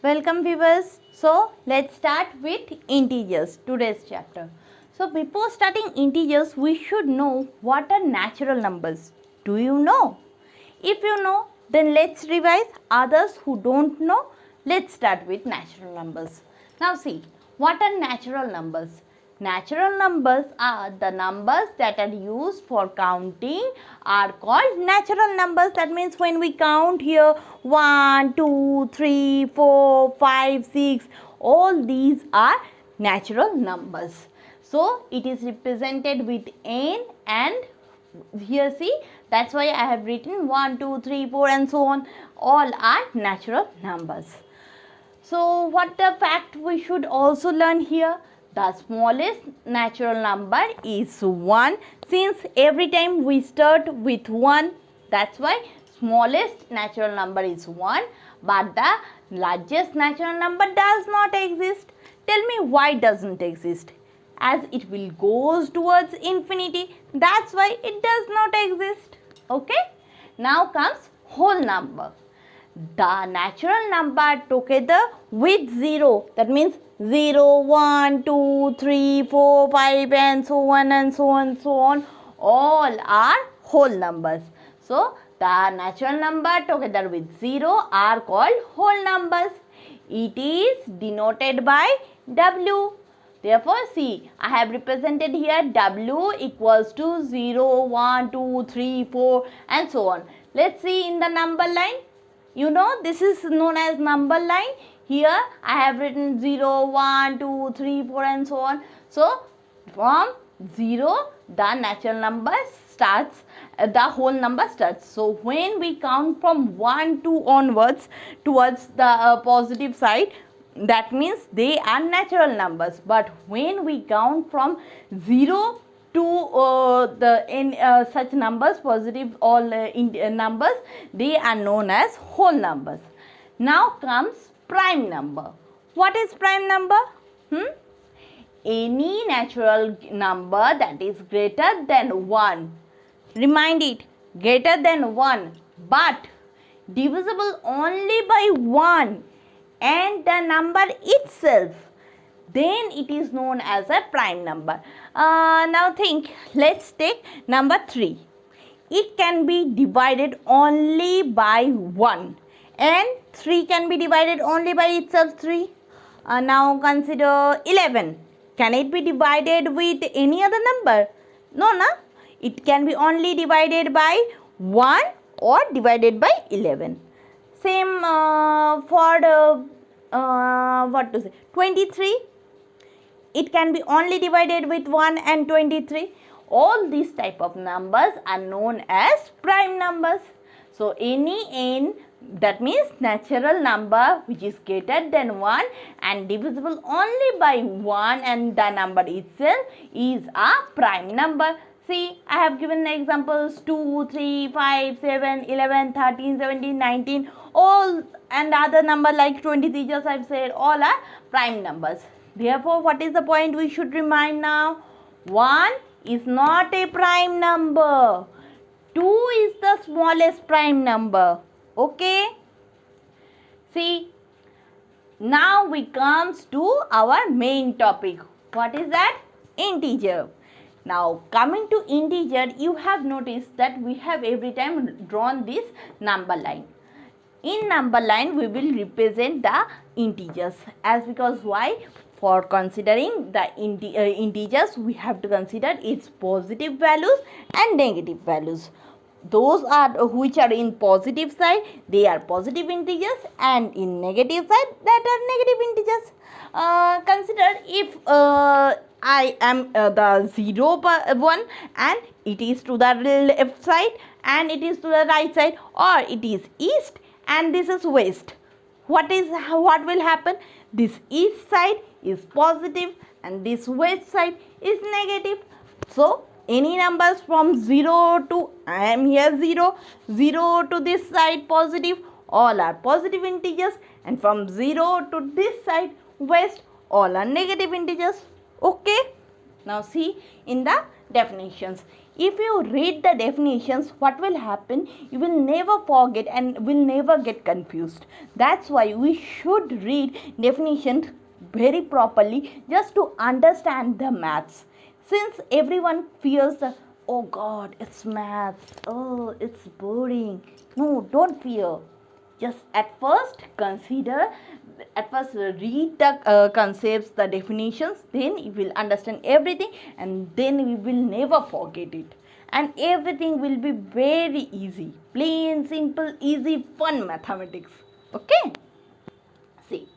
Welcome viewers. So let's start with integers, today's chapter. So before starting integers, we should know what are natural numbers. Do you know? If you know, then let's revise. Others who don't know, let's start with natural numbers. Now see, what are natural numbers? Natural numbers are the numbers that are used for counting are called natural numbers. That means when we count here 1, 2, 3, 4, 5, 6, all these are natural numbers. So it is represented with n, and here see, that's why I have written 1, 2, 3, 4 and so on. All are natural numbers. So what the fact we should also learn here? The smallest natural number is 1. Since every time we start with 1, that's why smallest natural number is 1. But the largest natural number does not exist. Tell me why doesn't exist? As it will goes towards infinity, that's why it does not exist. Okay? Now comes whole number. The natural number together with 0, that means 0, 1, 2, 3, 4, 5 and so on and so on, all are whole numbers. So the natural number together with 0 are called whole numbers. It is denoted by W. Therefore, see, I have represented here W equals to 0, 1, 2, 3, 4 and so on. Let's see in the number line. You know, this is known as number line. Here I have written 0, 1, 2, 3, 4 and so on. So from 0 the natural number starts, the whole number starts. So when we count from 1, 2 onwards towards the positive side, that means they are natural numbers. But when we count from 0 to such numbers, positive all numbers, they are known as whole numbers. Now comes prime number. What is prime number? Any natural number that is greater than 1. Remind it, greater than 1, but divisible only by 1 and the number itself, then it is known as a prime number. Now think, let's take number 3. It can be divided only by 1 and 3 can be divided only by itself 3. Now consider 11. Can it be divided with any other number? No, na? It can be only divided by 1 or divided by 11. Same for the 23. It can be only divided with 1 and 23. All these type of numbers are known as prime numbers. So any n, that means natural number which is greater than 1 and divisible only by 1 and the number itself is a prime number. See, I have given examples 2, 3, 5, 7, 11, 13, 17, 19, all and other number like 23 just I have said, all are prime numbers. Therefore, what is the point we should remind now? 1 is not a prime number. 2 is the smallest prime number. Okay? See, now we comes to our main topic. What is that? Integer. Now, coming to integer, you have noticed that we have every time drawn this number line. In number line, we will represent the integers. As because why? For considering the integers, we have to consider its positive values and negative values. Those are which are in positive side, they are positive integers, and in negative side, that are negative integers. Consider if I am the 0 one and it is to the left side and it is to the right side, or it is east and this is west. What will happen? This east side is positive and this west side is negative. So any numbers from 0 to, I am here 0, 0 to this side positive, all are positive integers, and from 0 to this side west, all are negative integers. Okay? Now see in the definitions. If you read the definitions, what will happen? You will never forget and will never get confused. That's why we should read definitions very properly just to understand the maths. Since everyone fears the, oh God, it's maths, oh, it's boring. No, don't fear. Just at first read the concepts, the definitions, then you will understand everything and then you will never forget it. And everything will be very easy, plain, simple, easy, fun mathematics. Okay? See,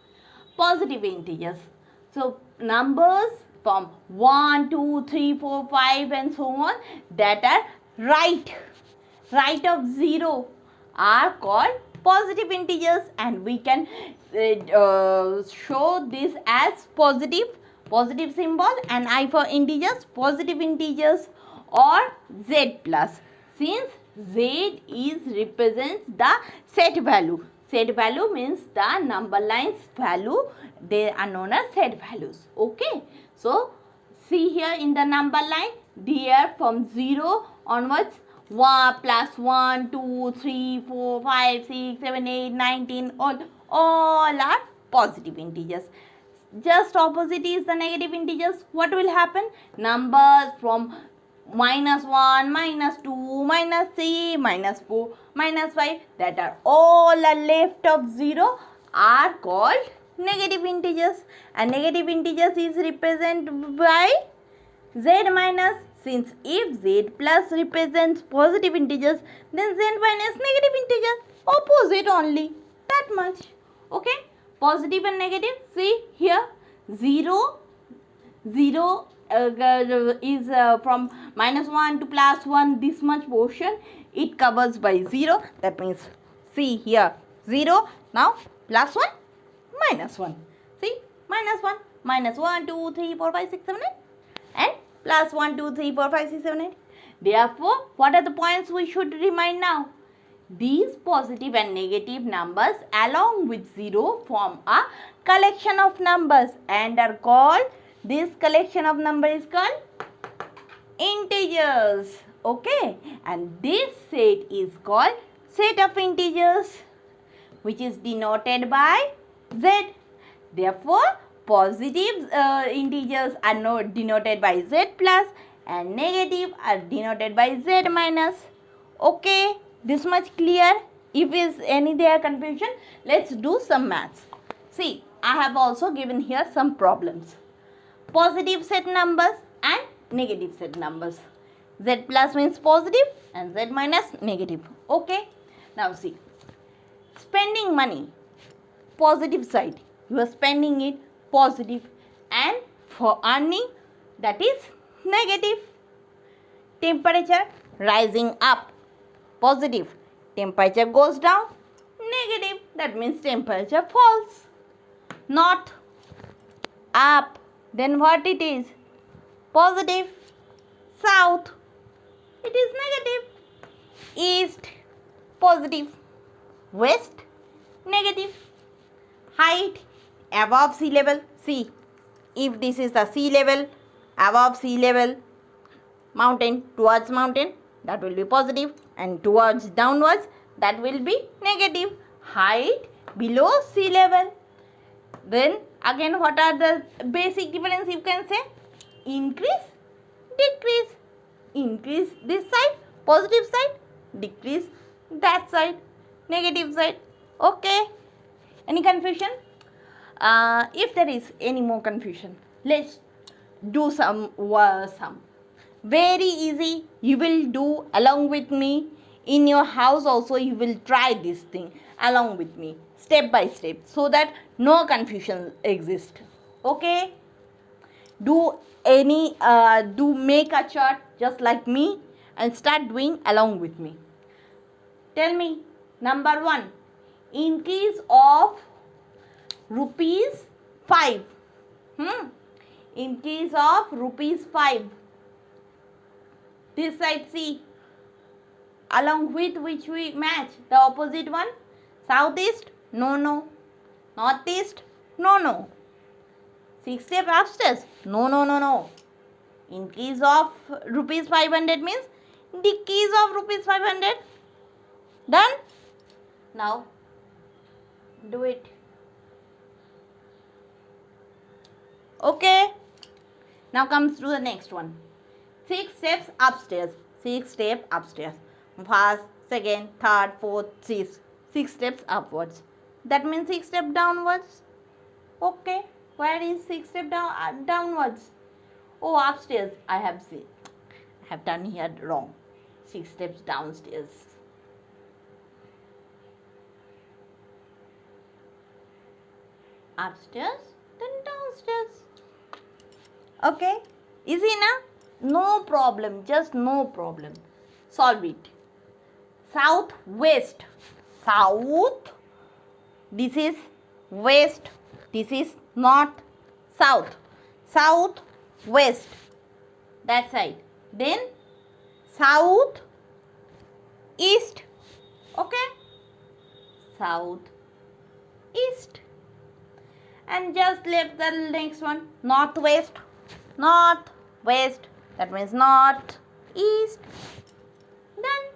positive integers. So, numbers from 1, 2, 3, 4, 5 and so on that are right of 0 are called positive integers, and we can show this as positive symbol, and I for integers, positive integers, or z plus, since z is represents the set value. Set value means the number lines value, they are known as set values. Okay, so see here in the number line, there from 0 onwards, 1 plus 1, 2, 3, 4, 5, 6, 7, 8, 19, all are positive integers. Just opposite is the negative integers. What will happen? Numbers from -1, -2, -3, -4, -5 that are all are left of 0 are called negative integers, and negative integers is represented by z minus. Since if z plus represents positive integers, then z minus negative integers, opposite only, that much. Okay, positive and negative. See here, 0 is from -1 to +1, this much portion it covers by 0. That means, see here, 0, now +1, -1. See, -1, -1, 2, 3, 4, 5, 6, 7, 8, and +1, 2, 3, 4, 5, 6, 7, 8. Therefore, what are the points we should remind now? These positive and negative numbers along with 0 form a collection of numbers and are called, this collection of numbers is called integers. Okay, and this set is called set of integers, which is denoted by z. Therefore, positive integers are not denoted by z plus and negative are denoted by z minus. Okay, this much clear? If is any there confusion, let's do some maths. See, I have also given here some problems. Positive set numbers and negative set numbers. Z plus means positive and Z minus negative. Okay, now see, spending money, positive side, you are spending it positive, and for earning, that is negative. Temperature rising up, positive. Temperature goes down, negative. That means temperature falls. North, up, then what it is? Positive. South, it is negative. East, positive. West, negative. Height, above sea level. See, if this is the sea level, above sea level, mountain, towards mountain, that will be positive, and towards downwards, that will be negative. Height below sea level. Then again, what are the basic difference you can say? Increase, decrease. Increase this side, positive side, decrease that side, negative side. Okay, any confusion? If there is any more confusion, let's do some very easy. You will do along with me in your house also. You will try this thing along with me step by step so that no confusion exists. Okay, do make a chart just like me and start doing along with me. Tell me, number 1, increase of rupees 5. Increase of rupees 5. This side see, along with which we match the opposite one. Southeast, no. Northeast, no. 6 step upstairs, no. Increase of rupees 500 means decrease of rupees 500. Done? Now do it. Okay. Now comes to the next one. 6 steps upstairs. 6 steps upstairs. First, second, third, fourth, sixth. 6 steps upwards. That means 6 steps downwards. Okay. Where is 6 steps downwards? Oh, upstairs. I have done here wrong. 6 steps downstairs. Upstairs, then downstairs. Okay. Easy na? No problem. Just no problem. Solve it. South, west. South. This is west. This is north. South. South, west. That side. Then south, east. Okay. South, east. And just left the next one. Northwest. North, west. That means north, east. Done.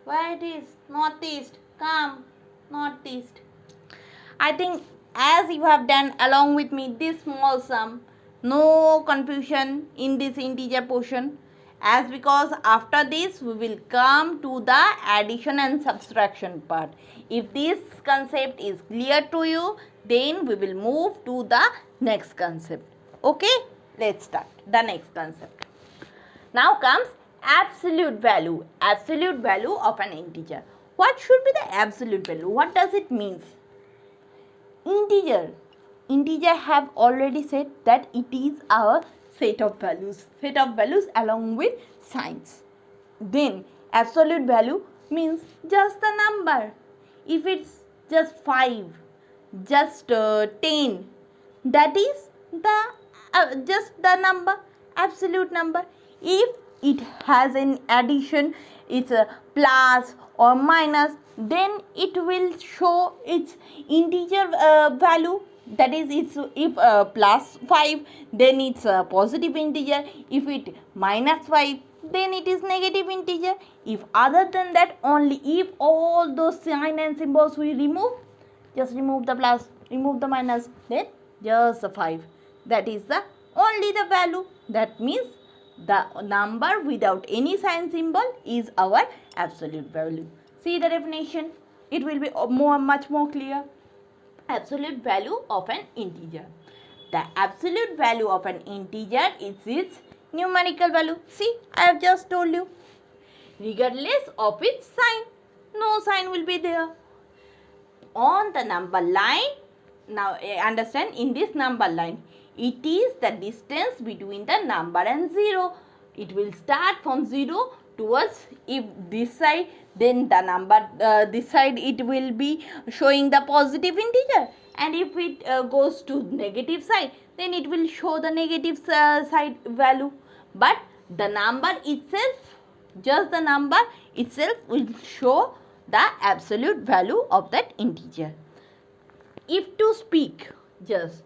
Where it is? Northeast. Come. Northeast. I think as you have done along with me this small sum, no confusion in this integer portion, as because after this we will come to the addition and subtraction part. If this concept is clear to you, then we will move to the next concept. Okay, let's start the next concept. Now comes absolute value. Absolute value of an integer. What should be the absolute value? What does it mean? Integer have already said that it is our set of values along with signs. Then absolute value means just the number. If it's just 5, just 10, that is the just the number, absolute number. If it has an addition, it's a plus or minus, then it will show its integer value. That is, it's if plus 5, then it's a positive integer. If it minus 5, then it is negative integer. If other than that, only if all those sign and symbols we remove, just remove the plus, remove the minus, then just a 5. That is the only the value. That means the number without any sign symbol is our absolute value. See the definition. It will be much more clear. Absolute value of an integer. The absolute value of an integer is its numerical value. See, I have just told you. Regardless of its sign. No sign will be there. On the number line, now understand, in this number line, it is the distance between the number and 0. It will start from 0 towards, if this side, then the number this side it will be showing the positive integer, and if it goes to negative side, then it will show the negative side value. But the number itself, just the number itself will show the absolute value of that integer. If to speak, just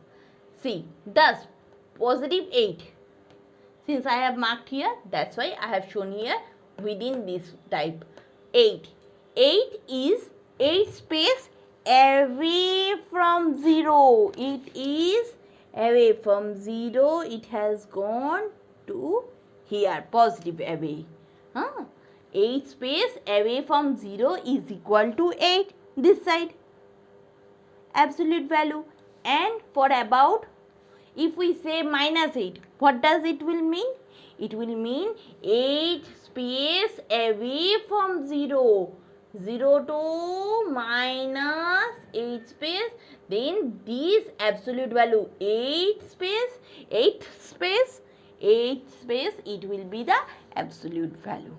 see, thus positive 8. Since I have marked here, that's why I have shown here within this type. 8. 8 is 8 space away from 0. It is away from 0. It has gone to here, positive away. 8 space away from 0 is equal to 8. This side. Absolute value. And for about, if we say minus 8, what does it will mean? It will mean 8 space away from 0. 0 to minus 8 space. Then this absolute value 8 space, it will be the absolute value.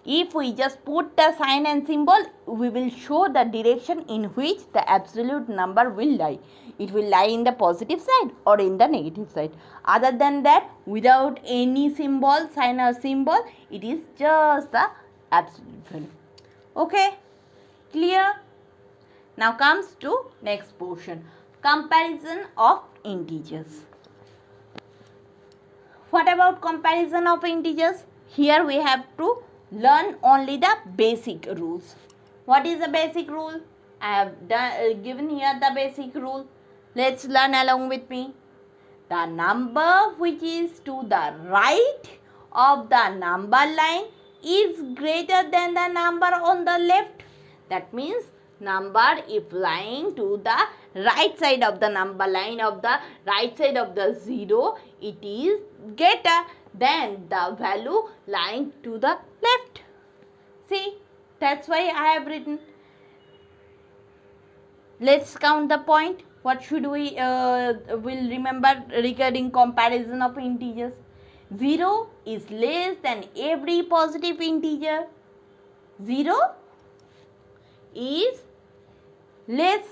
If we just put the sign and symbol, we will show the direction in which the absolute number will lie. It will lie in the positive side or in the negative side. Other than that, without any symbol, sign or symbol, it is just the absolute value. Okay, clear? Now comes to next portion, comparison of integers. What about comparison of integers? Here we have to learn only the basic rules. What is the basic rule? I have given here the basic rule. Let's learn along with me. The number which is to the right of the number line is greater than the number on the left. That means number if lying to the right side of the number line of the right side of the 0, it is greater than the value lying to the left. See, that's why I have written. Let's count the point. What should we will remember regarding comparison of integers? 0 is less than every positive integer. 0 is less,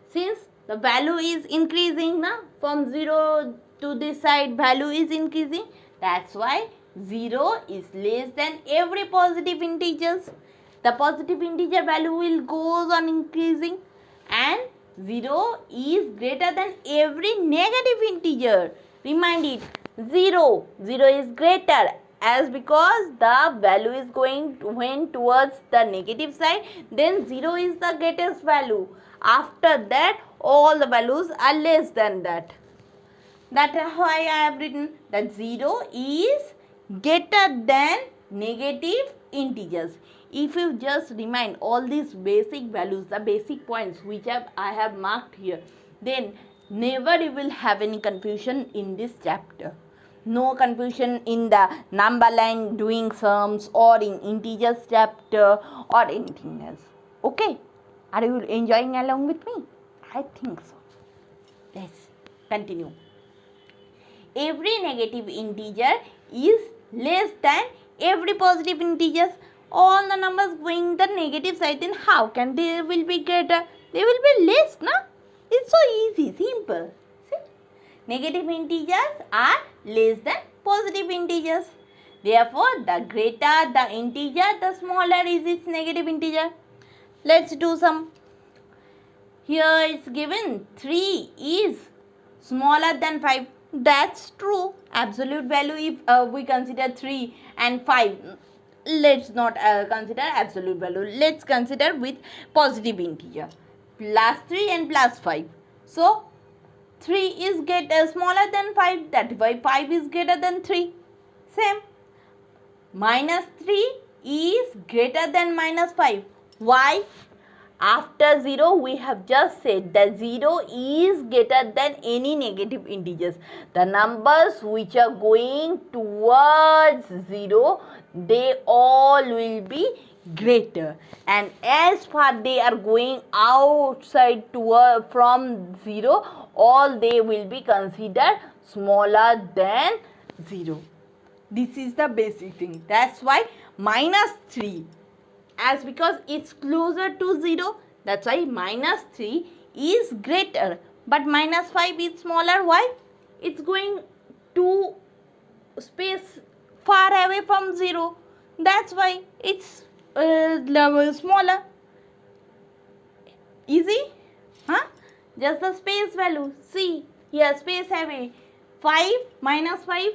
since the value is increasing now. From 0 to this side value is increasing. That's why 0 is less than every positive integers. The positive integer value will goes on increasing, and 0 is greater than every negative integer. Remind it, 0 is greater, as because the value is going when towards the negative side, then 0 is the greatest value. After that all the values are less than that. That is why I have written that 0 is greater than negative integers. If you just remind all these basic values, the basic points which I have marked here, then never you will have any confusion in this chapter. No confusion in the number line doing sums or in integers chapter or anything else. Okay? Are you enjoying along with me? I think so. Let's continue. Every negative integer is less than every positive integers. All the numbers going the negative side, then how can they will be greater? They will be less, no? It's so easy, simple. See? Negative integers are less than positive integers. Therefore, the greater the integer, the smaller is its negative integer. Let's do some. Here it's given 3 is smaller than 5. That's true. Absolute value, if we consider 3 and 5, let's not consider absolute value. Let's consider with positive integer. Plus 3 and plus 5. So, 3 is smaller than 5. That's why 5 is greater than 3. Same. Minus 3 is greater than minus 5. Why? After 0, we have just said that 0 is greater than any negative integers. The numbers which are going towards 0, they all will be greater. And as far they are going outside from 0, all they will be considered smaller than 0. This is the basic thing. That's why minus 3. As because it's closer to 0, that's why minus 3 is greater, but minus 5 is smaller. Why? It's going to space far away from 0. That's why it's smaller. Easy? Huh? Just the space value. See, here space away. 5 minus 5,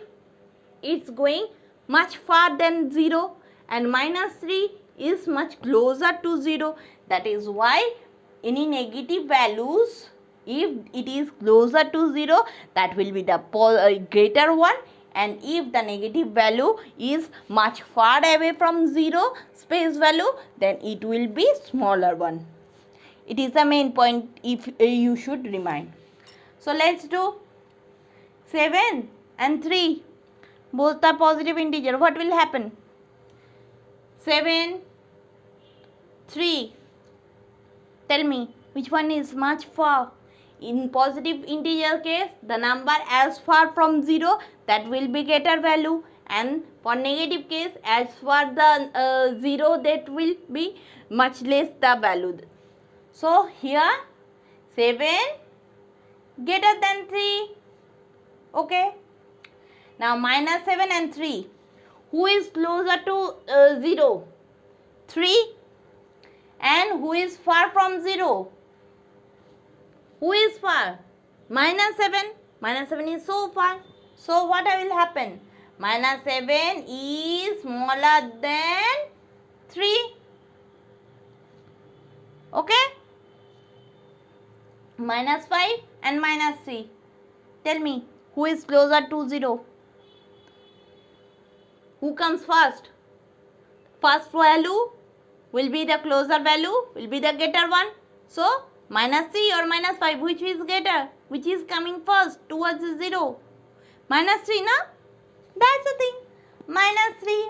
it's going much far than 0, and minus 3 is much closer to 0. That is why any negative values, if it is closer to 0, that will be the greater one, and if the negative value is much far away from 0 space value, then it will be smaller one. It is the main point if you should remind. So let's do 7 and 3. Both are positive integer. What will happen? 7, 3. Tell me which one is much far. In positive integer case, the number as far from 0, that will be greater value, and for negative case, as far the 0, that will be much less the value. So here 7 greater than 3. Okay. Now minus 7 and 3. Who is closer to 0? 3. And who is far from 0? Who is far? Minus 7. Minus 7 is so far. So what will happen? Minus 7 is smaller than 3. Okay? Minus 5 and minus 3. Tell me, who is closer to 0? Who comes first? First value will be the closer value, will be the greater one. So, minus 3 or minus 5, which is greater? Which is coming first towards 0? Minus 3, na? That's the thing.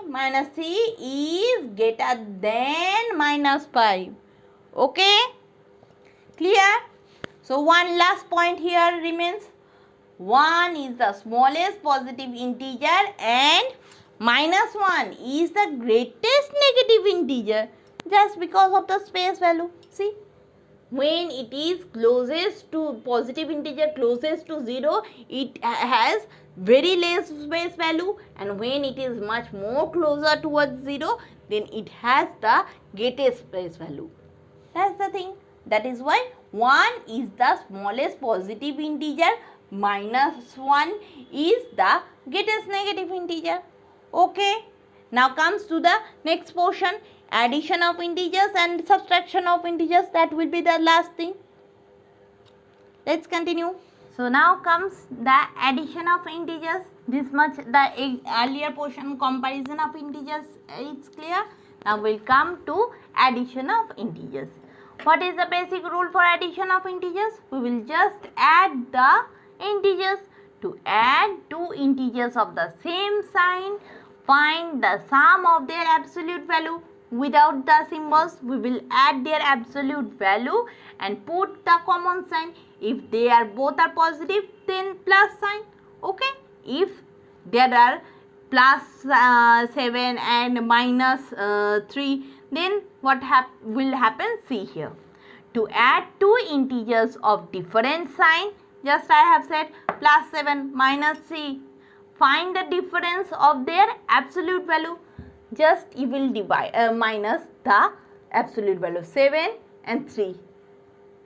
Minus 3 is greater than minus 5. Okay? Clear? So, one last point here remains. 1 is the smallest positive integer and minus 1 is the greatest negative integer, just because of the space value. See, when it is closest to positive integer, closest to 0, it has very less space value, and when it is much more closer towards 0, then it has the greatest space value. That's the thing. That is why 1 is the smallest positive integer, minus 1 is the greatest negative integer. Okay. Now comes to the next portion, addition of integers and subtraction of integers. That will be the last thing. Let's continue. So now comes the addition of integers. This much the earlier portion, comparison of integers, it's clear. Now we'll come to addition of integers. What is the basic rule for addition of integers? We will just add the integers. To add two integers of the same sign, find the sum of their absolute value. Without the symbols, we will add their absolute value and put the common sign. If they are both are positive, then plus sign. Okay. If there are plus 7 and minus 3, then what will happen? See here. To add two integers of different sign, just I have said plus 7 minus 3. Find the difference of their absolute value. Just you will divide minus the absolute value. 7 and 3.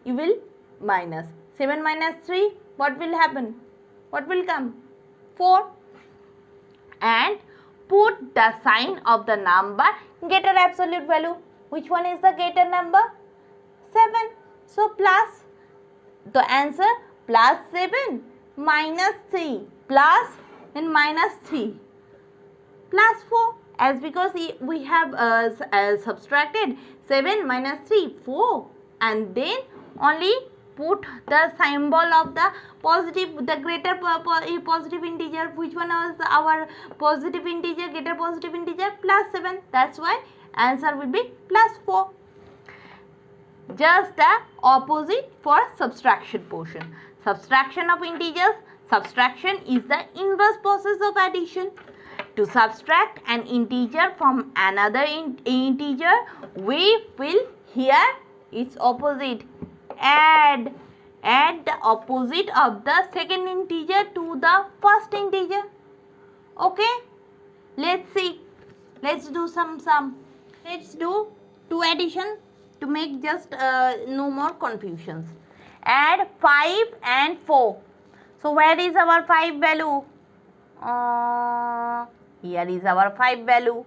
You will minus. 7 minus 3. What will happen? What will come? 4. And put the sign of the number greater absolute value. Which one is the greater number? 7. So plus the answer plus 7 minus 3 plus and minus 3 plus 4, as because we have subtracted 7 minus 3, 4, and then only put the symbol of the positive, the greater positive integer. Which one was our positive integer, greater positive integer? Plus 7. That's why answer will be plus 4. Just the opposite for subtraction portion. Subtraction of integers. Subtraction is the inverse process of addition. To subtract an integer from another integer, we will here its opposite. Add the opposite of the second integer to the first integer. Okay. Let's see. Let's do some sum. Let's do 2 addition to make just no more confusions. Add 5 and 4. So where is our 5 value? Here is our 5 value.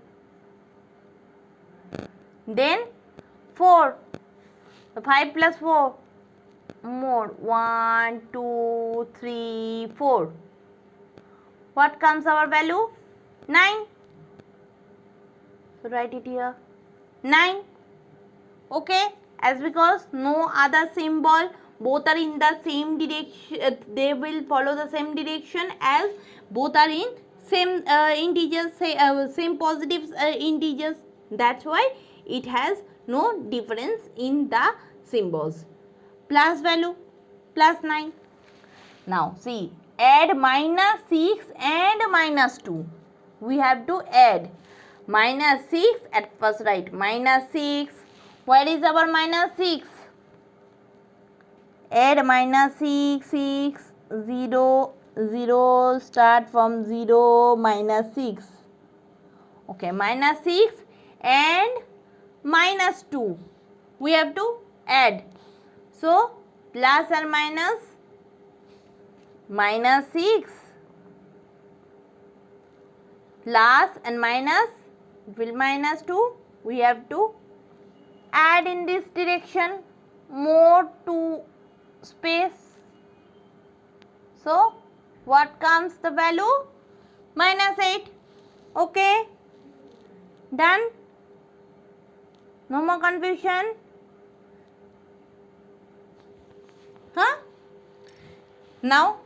Then 4. So 5 plus 4. More. 1, 2, 3, 4. What comes our value? 9. So write it here. 9. Okay. As because no other symbol, both are in the same direction, they will follow the same direction, as both are in same integers, same positive integers. That's why it has no difference in the symbols. Plus value, plus 9. Now see, add minus 6 and minus 2. We have to add minus 6 at first, write minus 6. Where is our minus 6? Add minus 6, 6, 0, 0, start from 0, minus 6. Okay, minus 6 and minus 2. We have to add. So, plus or minus, 6 . plus and minus, it will minus 2. We have to add in this direction more 2 space. So what comes the value? Minus 8. Okay, done. No more confusion. Huh? Now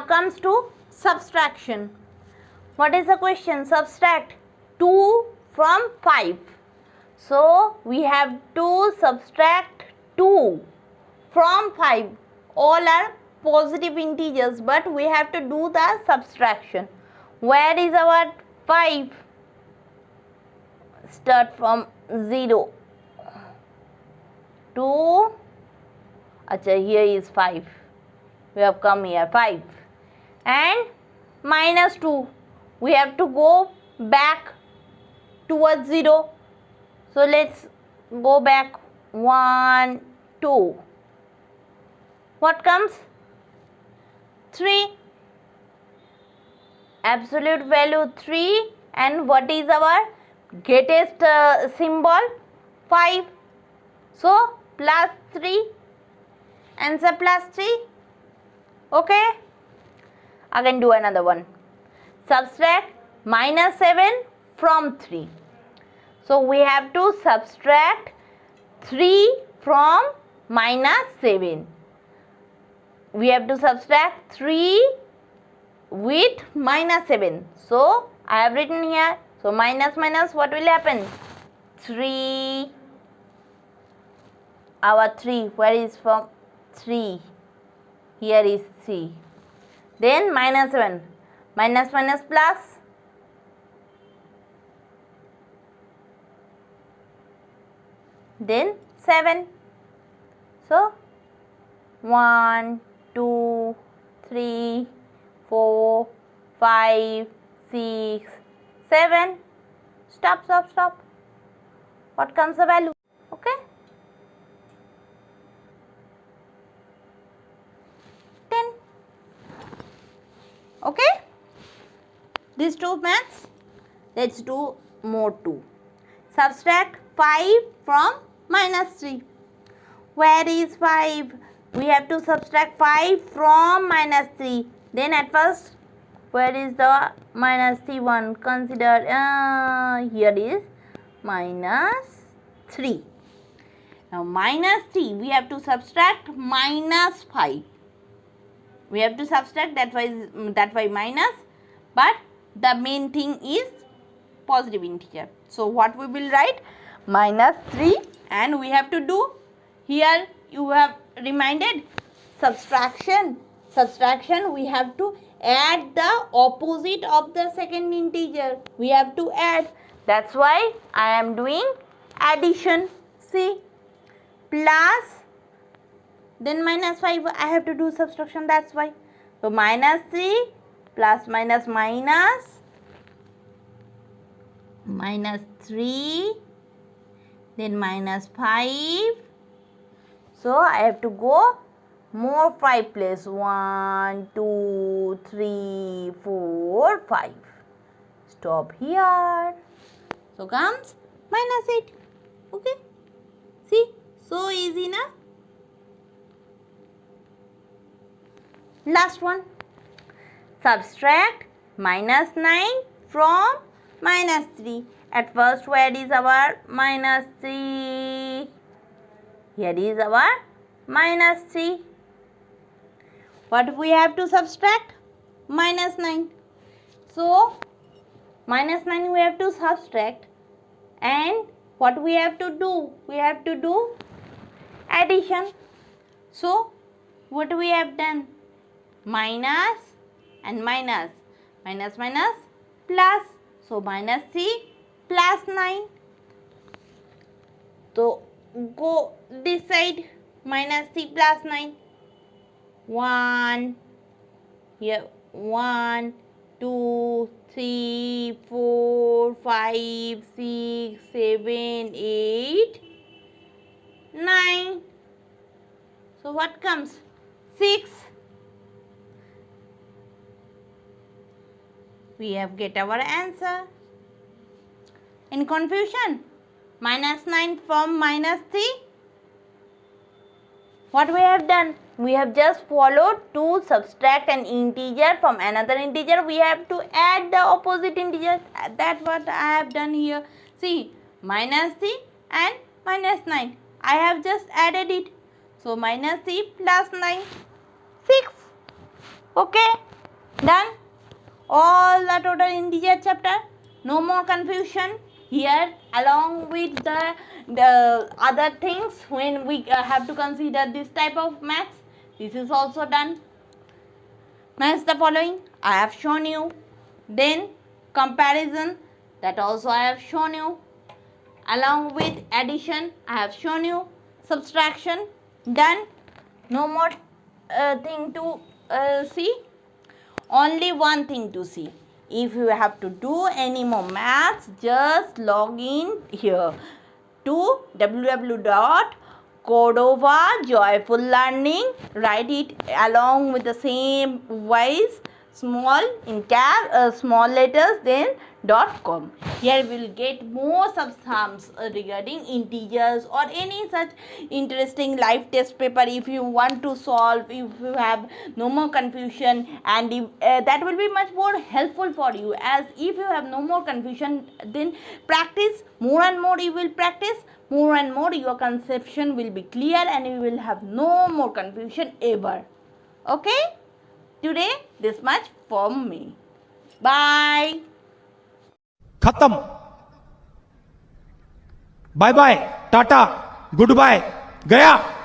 comes to subtraction. What is the question? Subtract 2 from 5. So we have to subtract 2 from 5. All are positive integers, but we have to do the subtraction. Where is our 5? Start from 0 to, here is 5. We have come here 5 and minus 2. We have to go back towards 0. So let's go back 1, 2. What comes? 3. Absolute value 3. And what is our greatest symbol? 5. So plus 3. Answer plus 3. Okay. Again do another one. Subtract minus 7 from 3. So we have to subtract 3 from minus 7. We have to subtract 3 with minus 7. So I have written here. So minus minus, what will happen? 3. Our 3, where is from 3? Here is 3. Then minus 7. Minus minus plus. Then 7. So 1, 2, 3, 4, 5, 6, 7. Stop, stop, stop. What comes the value? Okay. 10. Okay. These two maths. Let's do more 2. Subtract 5 from minus 3. Where is 5? We have to subtract 5 from minus 3. Then at first, where is the minus 3 one? Consider, here is minus 3. Now minus 3, we have to subtract minus 5. We have to subtract, that why minus, but the main thing is positive integer. So what we will write? Minus 3, and we have to do, here you have reminded, subtraction. Subtraction, we have to add the opposite of the second integer. We have to add. That's why I am doing addition. See, plus, then minus 5, I have to do subtraction. That's why. So minus 3 plus minus minus, minus 3, then minus 5. So I have to go more 5 place. 1, 2, 3, 4, 5. Stop here. So comes minus 8. Okay. See, so easy na? Last one. Subtract minus 9 from minus 3. At first, where is our minus 3? Here is our minus 3. What we have to subtract? Minus 9. So, minus 9 we have to subtract. And what we have to do? We have to do addition. So, what we have done? Minus and minus. Minus minus plus. So, minus 3 plus 9. So, go this side. Minus 3 plus 9. 1. Here 1, 2, 3, 4, 5, 6, 7, 8, 9. So what comes? 6. we have get our answer. In confusion? -9 from -3. What we have done? We have just followed to subtract an integer from another integer. We have to add the opposite integers. That's what I have done here. See, -3 and -9. I have just added it. So, -3 plus 9, 6. Okay, done. All the total integer chapter. No more confusion here, along with the other things when we have to consider this type of maths. This is also done. Match the following. I have shown you. Then comparison, that also I have shown you. Along with addition, I have shown you. Subtraction, done. No more thing to see. Only one thing to see. If you have to do any more maths, just log in here to www.Cordova Joyful Learning. Write it along with the same voice, small in cap, small letters, then .com. Here we will get more sums regarding integers or any such interesting live test paper. If you want to solve, if you have no more confusion, and if, that will be much more helpful for you, as if you have no more confusion, then practice more and more. You will practice more and more, your conception will be clear and you will have no more confusion ever. Okay, today this much from me. Bye. खत्म. Bye bye, tata, good bye, गया.